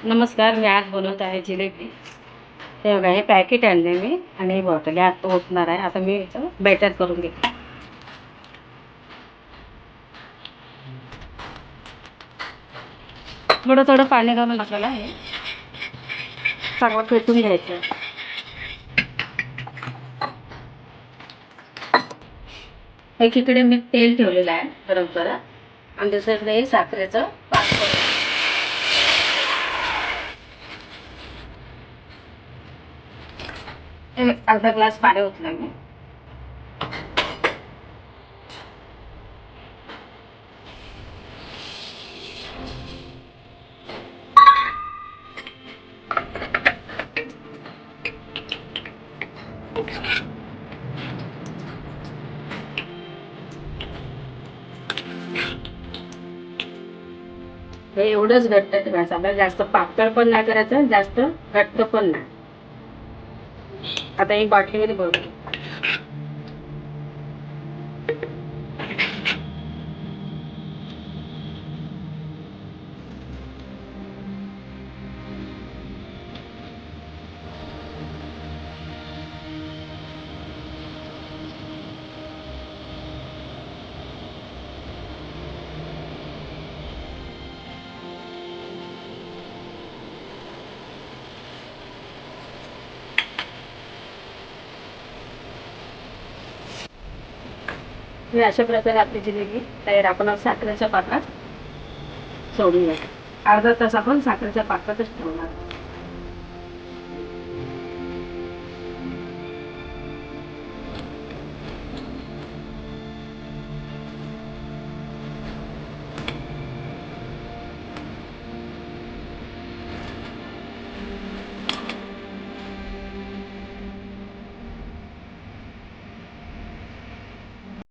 नमस्कार, मी आज बनवत आहे जिलेबी. हे बघा, हे पॅकेट आणले मी आणि ही बॉटल आता ओतणार आहे. आता मी याचं बॅटर करून घेते. थोडं थोडं पाणी घालून आपल्याला हे चांगलं फेटून घ्यायचं. एकीकडे मी तेल ठेवलेलं आहे गरम करा आणि दुसरीकडे साखरेचं पाक करून अर्धा ग्लास पाणी ओतलं मी. हे एवढंच घट्ट ठेवायचं आपल्याला, जास्त पातळ पण नाही करायचं, जास्त घट्ट पण नाही. आता एक बाटलीमध्ये भरून अशा प्रकारे आपली जिलेबी तयार. आपण साखरेच्या पाकात सोडूया. अर्धा तास आपण साखरेच्या पाकातच ठेवणार.